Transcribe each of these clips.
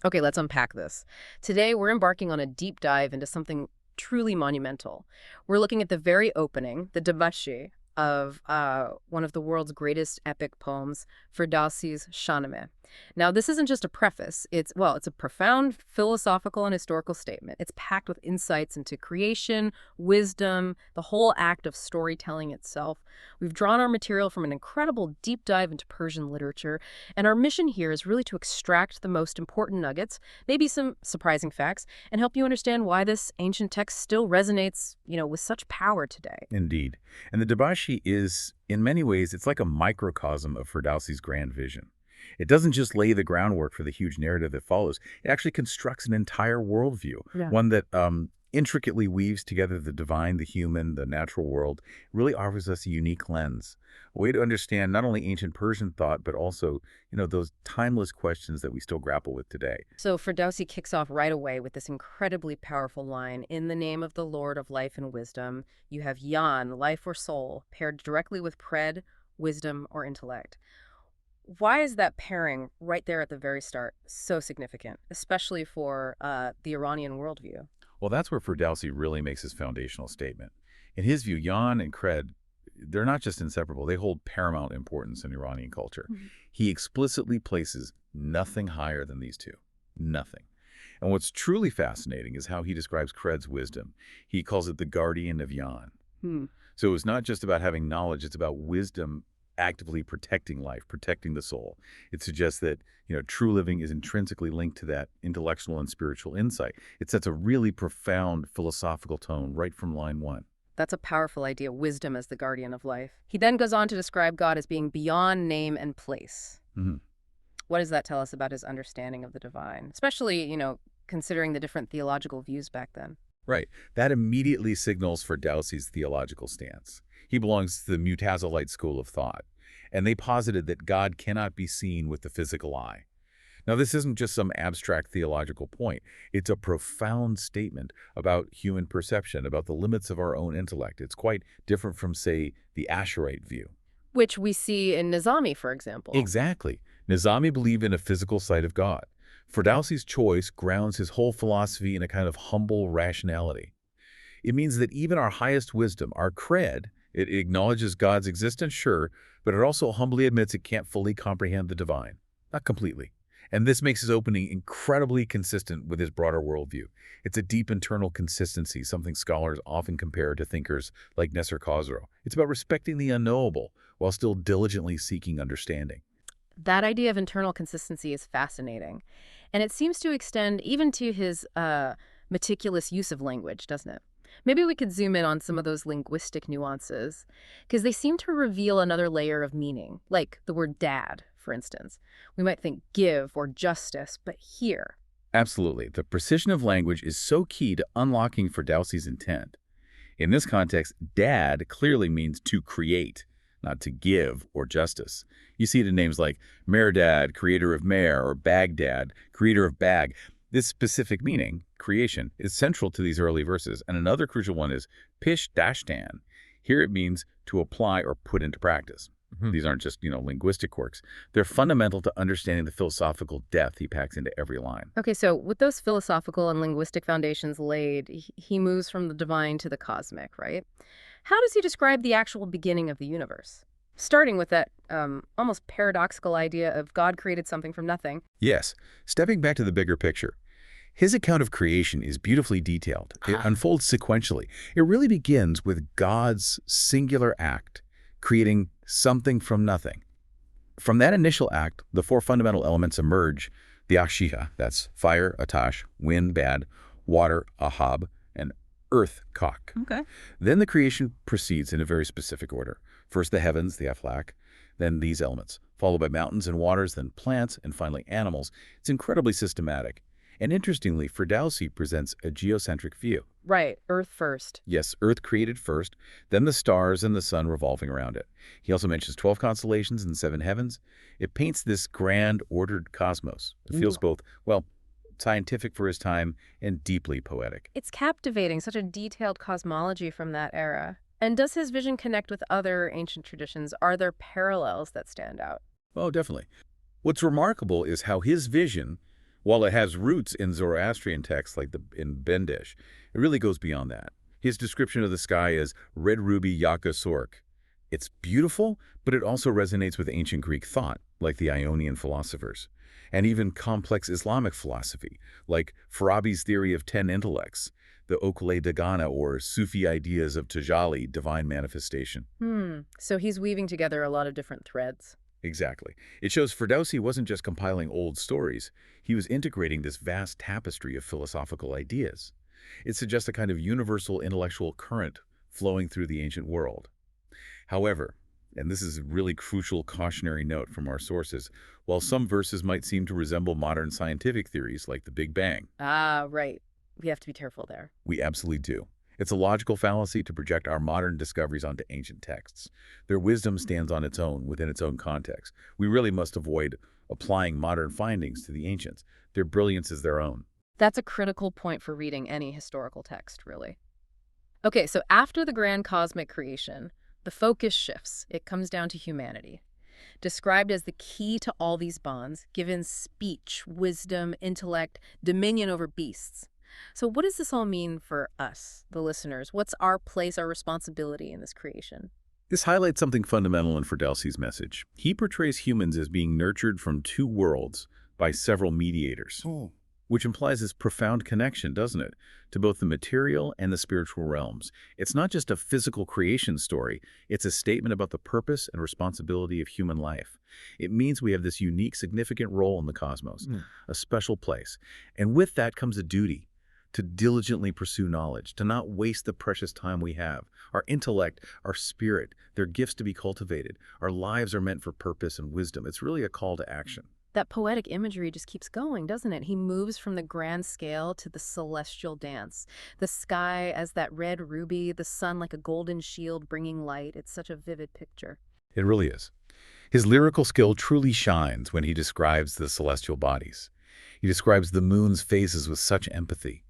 Okay, let's unpack this. Today, we're embarking on a deep dive into something truly monumental. We're looking at the very opening, the Devashi, of one of the world's greatest epic poems, Ferdowsi's Shahnameh. Now, this isn't just a preface. It's a profound philosophical and historical statement. It's packed with insights into creation, wisdom, the whole act of storytelling itself. We've drawn our material from an incredible deep dive into Persian literature, and our mission here is really to extract the most important nuggets, maybe some surprising facts, and help you understand why this ancient text still resonates, with such power today. Indeed. And the Dabashi is, in many ways, it's like a microcosm of Ferdowsi's grand vision. It doesn't just lay the groundwork for the huge narrative that follows. It actually constructs an entire worldview, Yeah. one that intricately weaves together the divine, the human, the natural world. It really offers us a unique lens, a way to understand not only ancient Persian thought, but also, those timeless questions that we still grapple with today. So Ferdowsi kicks off right away with this incredibly powerful line, "In the name of the Lord of life and wisdom." You have yan, life or soul, paired directly with pred, wisdom or intellect. Why is that pairing right there at the very start so significant, especially for the Iranian worldview? Well, that's where Ferdowsi really makes his foundational statement. In his view, Yan and Cred, they're not just inseparable, they hold paramount importance in Iranian culture. Mhm. He explicitly places nothing higher than these two. Nothing. And what's truly fascinating is how he describes Cred's wisdom. He calls it the guardian of Yan. Hmm. So it's not just about having knowledge, it's about wisdom actively protecting life, protecting the soul. It suggests that, true living is intrinsically linked to that intellectual and spiritual insight. It sets a really profound philosophical tone right from line one. That's a powerful idea, wisdom as the guardian of life. He then goes on to describe God as being beyond name and place. Mhm. What does that tell us about his understanding of the divine? Especially, considering the different theological views back then. Right. That immediately signals Ferdowsi's theological stance. He belongs to the Mutazilite school of thought, and they posited that God cannot be seen with the physical eye. Now, this isn't just some abstract theological point. It's a profound statement about human perception, about the limits of our own intellect. It's quite different from, say, the Asherite view. Which we see in Nizami, for example. Exactly. Nizami believed in a physical sight of God. Ferdowsi's choice grounds his whole philosophy in a kind of humble rationality. It means that even our highest wisdom, our cred, it acknowledges God's existence, sure, but it also humbly admits it can't fully comprehend the divine. Not completely. And this makes his opening incredibly consistent with his broader worldview. It's a deep internal consistency, something scholars often compare to thinkers like Nestor Khosrow. It's about respecting the unknowable while still diligently seeking understanding. That idea of internal consistency is fascinating. And it seems to extend even to his meticulous use of language, doesn't it? Maybe we could zoom in on some of those linguistic nuances, because they seem to reveal another layer of meaning, like the word dad, for instance. We might think give or justice, but here. Absolutely. The precision of language is so key to unlocking Ferdowsi's intent. In this context, dad clearly means to create, not to give or justice. You see it in names like Mehrdad, creator of Mehr, or Baghdad, creator of Bag. This specific meaning, creation, is central to these early verses, and another crucial one is pish-dashtan. Here it means to apply or put into practice. These aren't just, linguistic quirks. They're fundamental to understanding the philosophical depth he packs into every line. Okay, so with those philosophical and linguistic foundations laid, he moves from the divine to the cosmic, right? How does he describe the actual beginning of the universe? Starting with that almost paradoxical idea of God created something from nothing. Yes, stepping back to the bigger picture. His account of creation is beautifully detailed. It unfolds sequentially. It really begins with God's singular act, creating something from nothing. From that initial act, the four fundamental elements emerge: the Akshiha, that's fire, Atash, wind, Bad, water, Ahab, and earth, Kak. Okay. Then the creation proceeds in a very specific order. First the heavens, the Aflak, then these elements, followed by mountains and waters, then plants, and finally animals. It's incredibly systematic. And interestingly, Ferdowsi presents a geocentric view. Right, Earth first. Yes, Earth created first, then the stars and the sun revolving around it. He also mentions 12 constellations and 7 heavens. It paints this grand, ordered cosmos. It feels both, scientific for his time and deeply poetic. It's captivating, such a detailed cosmology from that era. And does his vision connect with other ancient traditions? Are there parallels that stand out? Oh, definitely. What's remarkable is how his vision, While it has roots in Zoroastrian texts like in Bendish, it really goes beyond that. His description of the sky is red ruby yaka sork. It's beautiful, but it also resonates with ancient Greek thought, like the Ionian philosophers, and even complex Islamic philosophy, like Farabi's theory of 10 intellects, the Okle Dagana or Sufi ideas of Tajalli, divine manifestation. So he's weaving together a lot of different threads. Exactly. It shows Ferdowsi wasn't just compiling old stories, he was integrating this vast tapestry of philosophical ideas. It suggests a kind of universal intellectual current flowing through the ancient world. However, and this is a really crucial cautionary note from our sources, while some verses might seem to resemble modern scientific theories like the Big Bang. Ah, right. We have to be careful there. We absolutely do. It's a logical fallacy to project our modern discoveries onto ancient texts. Their wisdom stands on its own, within its own context. We really must avoid applying modern findings to the ancients. Their brilliance is their own. That's a critical point for reading any historical text, really. Okay, so after the grand cosmic creation, the focus shifts. It comes down to humanity. Described as the key to all these bonds, given speech, wisdom, intellect, dominion over beasts. So what does this all mean for us, the listeners? What's our place, our responsibility in this creation? This highlights something fundamental in Ferdowsi's message. He portrays humans as being nurtured from two worlds by several mediators, which implies this profound connection, doesn't it, to both the material and the spiritual realms. It's not just a physical creation story, it's a statement about the purpose and responsibility of human life. It means we have this unique, significant role in the cosmos, a special place. And with that comes a duty to diligently pursue knowledge, to not waste the precious time we have. Our intellect, our spirit, they're gifts to be cultivated. Our lives are meant for purpose and wisdom. It's really a call to action. That poetic imagery just keeps going, doesn't it? He moves from the grand scale to the celestial dance. The sky as that red ruby, the sun like a golden shield bringing light. It's such a vivid picture. It really is. His lyrical skill truly shines when he describes the celestial bodies. He describes the moon's phases with such empathy,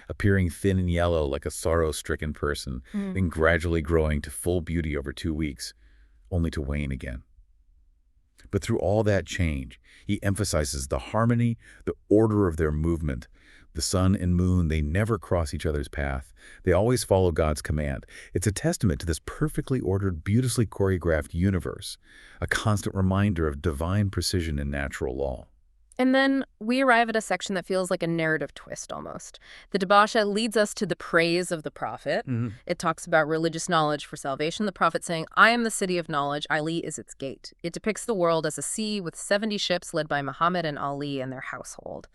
appearing thin and yellow like a sorrow-stricken person, then gradually growing to full beauty over 2 weeks, only to wane again. But through all that change, he emphasizes the harmony, the order of their movement. The sun and moon, they never cross each other's path. They always follow God's command. It's a testament to this perfectly ordered, beautifully choreographed universe, a constant reminder of divine precision and natural law. And then we arrive at a section that feels like a narrative twist almost. The Debasha leads us to the praise of the prophet. It talks about religious knowledge for salvation. The prophet saying, I am the city of knowledge, Ali is its gate. It depicts the world as a sea with 70 ships led by Muhammad and Ali and their household.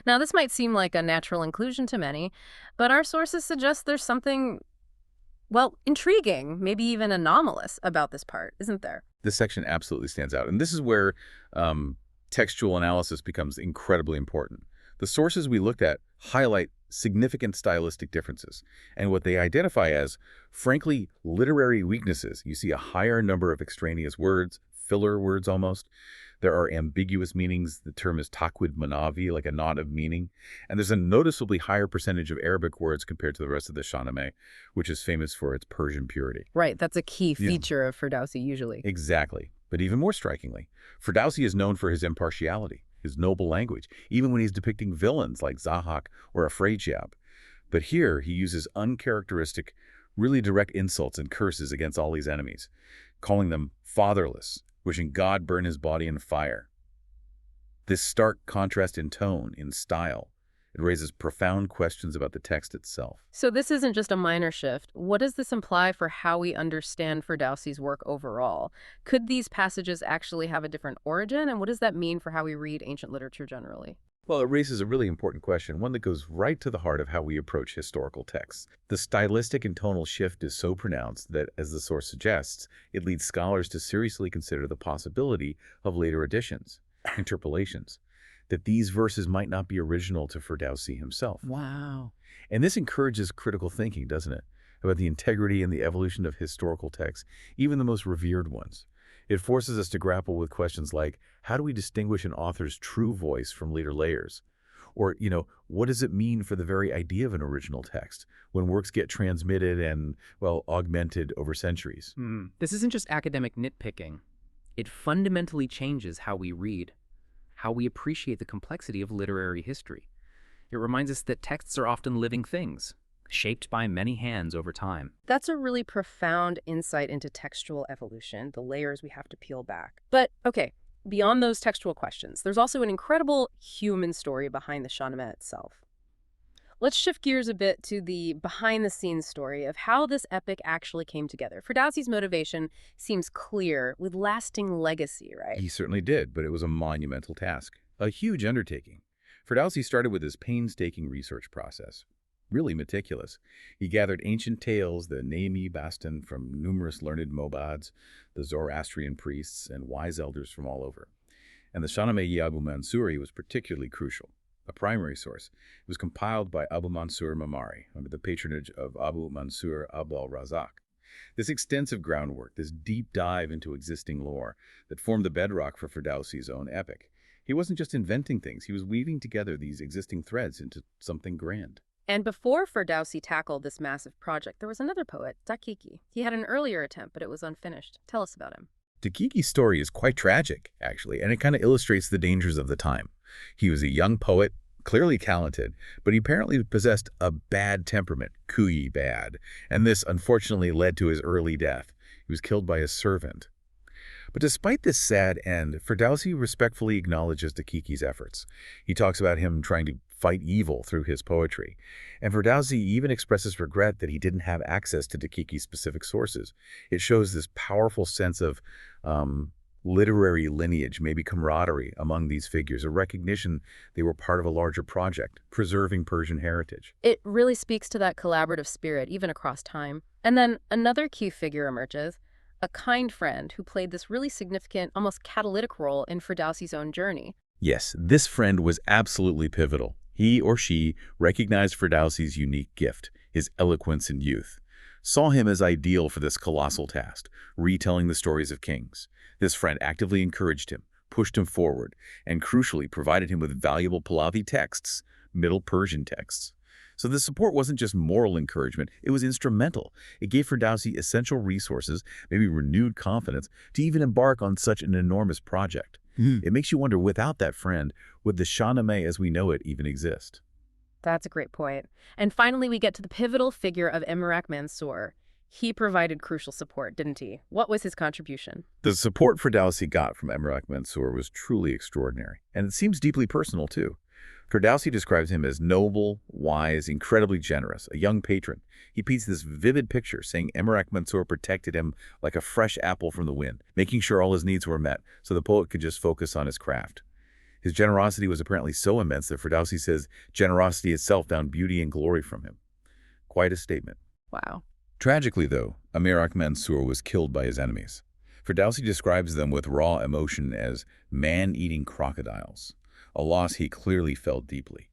Now, this might seem like a natural inclusion to many, but our sources suggest there's something, well, intriguing, maybe even anomalous about this part, isn't there? This section absolutely stands out. And this is where textual analysis becomes incredibly important. The sources we looked at highlight significant stylistic differences and what they identify as, frankly, literary weaknesses. You see a higher number of extraneous words, filler words almost. There are ambiguous meanings. The term is takwid manavi, like a knot of meaning. And there's a noticeably higher percentage of Arabic words compared to the rest of the Shahnameh, which is famous for its Persian purity. Right, that's a key feature of Ferdowsi usually. Exactly. But even more strikingly, Ferdowsi is known for his impartiality, his noble language, even when he's depicting villains like Zahak or Afrajiab. But here, he uses uncharacteristic, really direct insults and curses against all his enemies, calling them fatherless, wishing God burn his body in fire. This stark contrast in tone, in style, it raises profound questions about the text itself. So this isn't just a minor shift. What does this imply for how we understand Ferdowsi's work overall? Could these passages actually have a different origin? And what does that mean for how we read ancient literature generally? Well, it raises a really important question, one that goes right to the heart of how we approach historical texts. The stylistic and tonal shift is so pronounced that, as the source suggests, it leads scholars to seriously consider the possibility of later additions, interpolations, that these verses might not be original to Ferdowsi himself. Wow. And this encourages critical thinking, doesn't it, about the integrity and the evolution of historical texts, even the most revered ones. It forces us to grapple with questions like, how do we distinguish an author's true voice from later layers? Or, what does it mean for the very idea of an original text when works get transmitted and, well, augmented over centuries? This isn't just academic nitpicking. It fundamentally changes how we read. how we appreciate the complexity of literary history. It reminds us that texts are often living things, shaped by many hands over time. That's a really profound insight into textual evolution, the layers we have to peel back. But, okay, beyond those textual questions, there's also an incredible human story behind the Shahnameh itself. Let's shift gears a bit to the behind-the-scenes story of how this epic actually came together. Ferdowsi's motivation seems clear, with lasting legacy, right? He certainly did, but it was a monumental task, a huge undertaking. Ferdowsi started with his painstaking research process, really meticulous. He gathered ancient tales, the Naimi Bastan from numerous learned mobads, the Zoroastrian priests, and wise elders from all over. And the Shahnameh Abu Mansuri was particularly crucial. A primary source. It was compiled by Abu Mansur Mamari under the patronage of Abu Mansur Abdul Razak. This extensive groundwork, this deep dive into existing lore that formed the bedrock for Ferdowsi's own epic. He wasn't just inventing things, he was weaving together these existing threads into something grand. And before Ferdowsi tackled this massive project, there was another poet, Daqiqi. He had an earlier attempt, but it was unfinished. Tell us about him. Daqiqi's story is quite tragic, actually, and it kind of illustrates the dangers of the time. He was a young poet, clearly talented, but he apparently possessed a bad temperament, kuyi bad, and this unfortunately led to his early death. He was killed by a servant. But despite this sad end, Ferdowsi respectfully acknowledges Daqiqi's efforts. He talks about him trying to fight evil through his poetry. And Ferdowsi even expresses regret that he didn't have access to Daqiqi's specific sources. It shows this powerful sense of literary lineage, maybe camaraderie among these figures, a recognition they were part of a larger project, preserving Persian heritage. It really speaks to that collaborative spirit, even across time. And then another key figure emerges, a kind friend who played this really significant, almost catalytic role in Ferdowsi's own journey. Yes, this friend was absolutely pivotal. He or she recognized Ferdowsi's unique gift, his eloquence in youth, saw him as ideal for this colossal task, retelling the stories of kings. This friend actively encouraged him, pushed him forward, and crucially provided him with valuable Pahlavi texts, Middle Persian texts. So this support wasn't just moral encouragement, it was instrumental. It gave Ferdowsi essential resources, maybe renewed confidence, to even embark on such an enormous project. It makes you wonder, without that friend, would the Shahnameh as we know it even exist? That's a great point. And finally, we get to the pivotal figure of Emmerich Mansour. He provided crucial support, didn't he? What was his contribution? The support Ferdowsi got from Emmerich Mansour was truly extraordinary, and it seems deeply personal, too. Ferdowsi describes him as noble, wise, incredibly generous, a young patron. He paints this vivid picture, saying Emmerich Mansour protected him like a fresh apple from the wind, making sure all his needs were met so the poet could just focus on his craft. His generosity was apparently so immense that Ferdowsi says generosity itself found beauty and glory from him. Quite a statement. Wow. Tragically, though, Emmerich Mansour was killed by his enemies. Ferdowsi describes them with raw emotion as man-eating crocodiles, a loss he clearly felt deeply.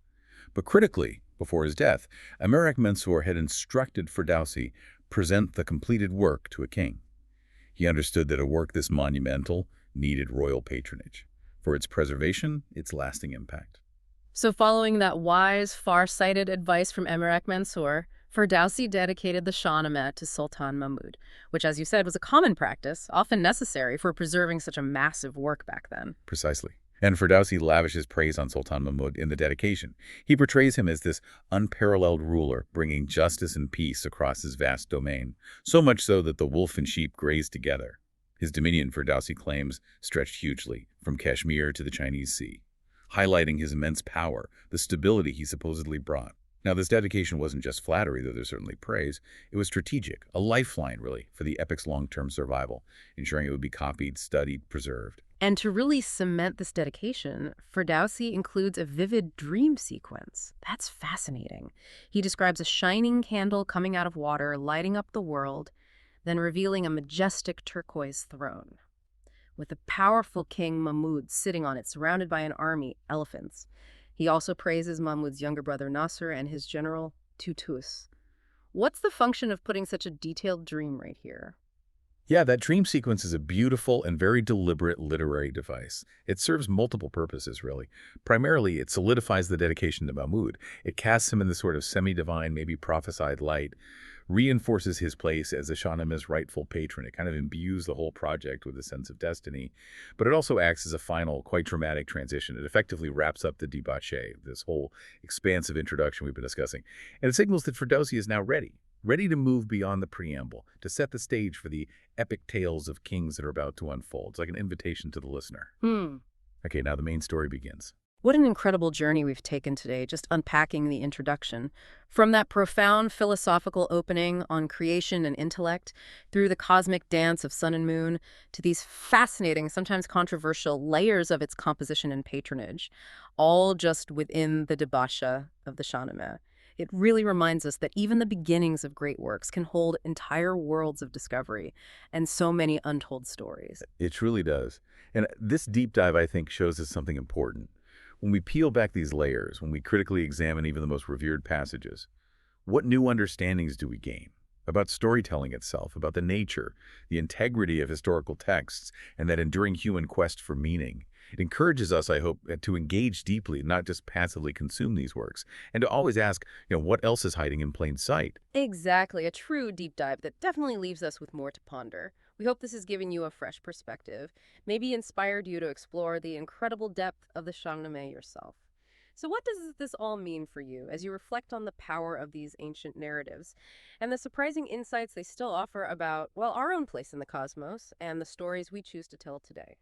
But critically, before his death, Emmerich Mansour had instructed Ferdowsi present the completed work to a king. He understood that a work this monumental needed royal patronage for its preservation, its lasting impact. So following that wise, far-sighted advice from Emmerich Mansour, Ferdowsi dedicated the Shahnameh to Sultan Mahmud, which, as you said, was a common practice, often necessary for preserving such a massive work back then. Precisely. And Ferdowsi lavishes praise on Sultan Mahmud in the dedication. He portrays him as this unparalleled ruler, bringing justice and peace across his vast domain, so much so that the wolf and sheep graze together. His dominion, Ferdowsi claims, stretched hugely, from Kashmir to the Chinese Sea, highlighting his immense power, the stability he supposedly brought. Now, this dedication wasn't just flattery, though there's certainly praise. It was strategic, a lifeline, really, for the epic's long-term survival, ensuring it would be copied, studied, preserved. And to really cement this dedication, Ferdowsi includes a vivid dream sequence. That's fascinating. He describes a shining candle coming out of water, lighting up the world, then revealing a majestic turquoise throne, with the powerful King Mahmud sitting on it, surrounded by an army, elephants. He also praises Mahmud's younger brother Nasser and his general Tutus. What's the function of putting such a detailed dream right here? Yeah, that dream sequence is a beautiful and very deliberate literary device. It serves multiple purposes, really. Primarily, it solidifies the dedication to Mahmud. It casts him in the sort of semi-divine, maybe prophesied light, reinforces his place as the Shahnameh's rightful patron. It kind of imbues the whole project with a sense of destiny. But it also acts as a final, quite dramatic transition. It effectively wraps up the debauchee, this whole expansive introduction we've been discussing. And it signals that Ferdowsi is now ready to move beyond the preamble, to set the stage for the epic tales of kings that are about to unfold. It's like an invitation to the listener. Okay, now the main story begins. What an incredible journey we've taken today, just unpacking the introduction. From that profound philosophical opening on creation and intellect, through the cosmic dance of sun and moon, to these fascinating, sometimes controversial layers of its composition and patronage, all just within the debasha of the Shahnameh. It really reminds us that even the beginnings of great works can hold entire worlds of discovery and so many untold stories. It truly does. And this deep dive, I think, shows us something important. When we peel back these layers, when we critically examine even the most revered passages, what new understandings do we gain about storytelling itself, about the nature, the integrity of historical texts, and that enduring human quest for meaning? It encourages us, I hope, to engage deeply, not just passively consume these works, and to always ask, what else is hiding in plain sight? Exactly, a true deep dive that definitely leaves us with more to ponder. We hope this has given you a fresh perspective, maybe inspired you to explore the incredible depth of the Shahnameh yourself. So what does this all mean for you as you reflect on the power of these ancient narratives and the surprising insights they still offer about, well, our own place in the cosmos and the stories we choose to tell today?